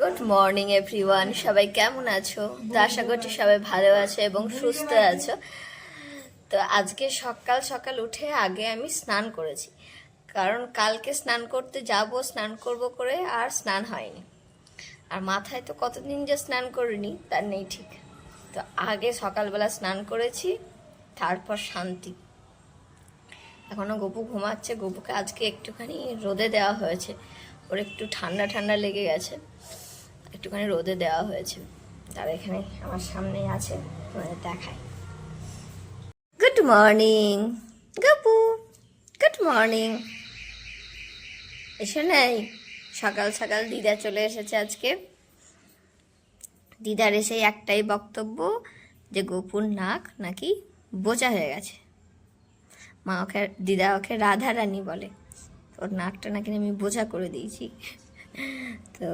Good morning everyone, সবাই কেমন আছো? তো আশা করছি সবাই ভালো আছো এবং সুস্থ আছো। তো আজকে সকাল সকাল উঠে আগে আমি স্নান করেছি, কারণ কালকে স্নান করতে যাব, স্নান করব করে আর স্নান হয়নি। আর মাথায় তো কতদিন যে স্নান করিনি তার নেই ঠিক। তো আগে সকালবেলা স্নান করেছি, তারপর শান্তি। এখনও গপু ঘুমাচ্ছে। গপুকে আজকে একটুখানি রোদে দেওয়া হয়েছে, ওর একটু ঠান্ডা ঠান্ডা লেগে গেছে, একটুখানি রোদে দেওয়া হয়েছে। তার এখানে আমার সামনেই আছে, তোমাদের দেখায়। Good morning Gopu, good morning. এসে নেই, সকাল সকাল দিদা চলে এসেছে আজকে। দিদার এসে একটাই বক্তব্য যে গপুর নাক নাকি বোচা হয়ে গেছে। দিদা ওকে রাধা রানী বলে, ওর নাকটা নাকি আমি বোঝা করে দিয়েছি। তো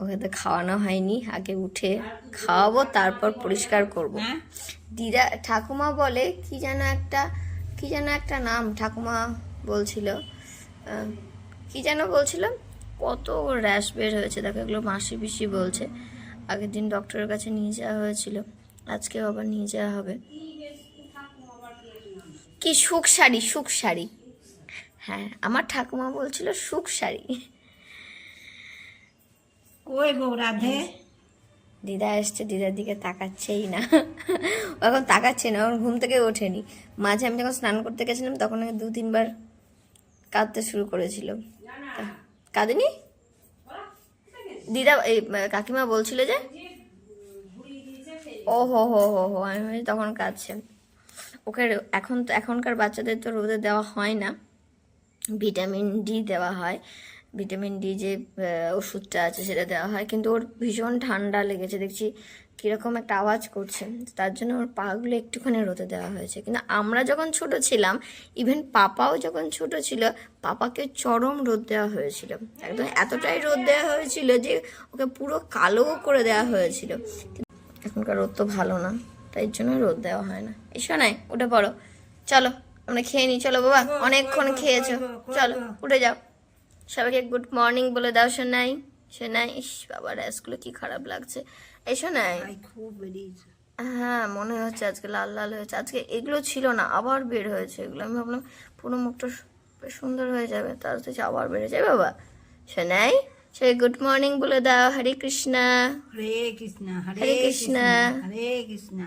ওকে তো খাওয়ানো হয়নি, আগে উঠে খাওয়াবো তারপর পরিষ্কার করব। দিদা ঠাকুমা বলে কি যেন একটা নাম ঠাকুমা বলছিল, কি যেন বলছিল, কত র্যাশ বের হয়েছে দেখো। এগুলো মাসি পিসি বলছে। আগের দিন ডক্টরের কাছে নিয়ে যাওয়া হয়েছিল, আজকেও আবার নিয়ে যাওয়া হবে। কি সুখ শাড়ি, হ্যাঁ আমার ঠাকুমা বলছিল সুখ শাড়ি। কই গো রাধে? দিদা এসছে, দিদার দিকে তাকাচ্ছেই না। এখন তাকাচ্ছে না, এখন ঘুম থেকে ওঠেনি। মাঝে আমি যখন স্নান করতে গেছিলাম তখন 2-3 বার কাঁদতে শুরু করেছিল। কাঁদেনি দিদা, এই কাকিমা বলছিল যে ও হো হো হো হো, আমি তখন কাঁদছে। ওকে এখনকার বাচ্চাদের তো রোদে দেওয়া হয় না, ভিটামিন ডি দেওয়া হয়। ভিটামিন ডি যে ওষুধটা আছে সেটা দেওয়া হয়, কিন্তু ওর ভীষণ ঠান্ডা লেগেছে, দেখছি কীরকম একটা আওয়াজ করছে, তার জন্য ওর পাগুলো একটুখানি রোদে দেওয়া হয়েছে। কিন্তু আমরা যখন ছোট ছিলাম, ইভেন পাপাও যখন ছোট ছিল, পাপাকে চরম রোদ দেওয়া হয়েছিল, একদম এতটাই রোদ দেওয়া হয়েছিল যে ওকে পুরো কালো করে দেওয়া হয়েছিল। এখনকার রোদ তো ভালো না, তাই জন্য রোদ দেওয়া হয় না। এসো নাই, উঠে পড়ো, চলো আমরা খেয়ে নিই। চলো বাবা, অনেকক্ষণ খেয়েছো, চলো উঠে যাও। সবাইকে গুড মর্নিং বলে দাও। শোনাই ইস বাবা, র্যাশগুলো কি খারাপ লাগছে। এই শোনাই, হ্যাঁ মনে হচ্ছে আজকে লাল লাল হয়েছে। আজকে এগুলো ছিল না, আবার বের হয়েছে এগুলো। আমি ভাবলাম পুরো মুখটা সুন্দর হয়ে যাবে, তার হচ্ছে আবার বেড়ে যায়। বাবা শোনাই, সে গুড মর্নিং বলে দাও। হরে কৃষ্ণা হরে কৃষ্ণ, হরে কৃষ্ণ, হরে কৃষ্ণ।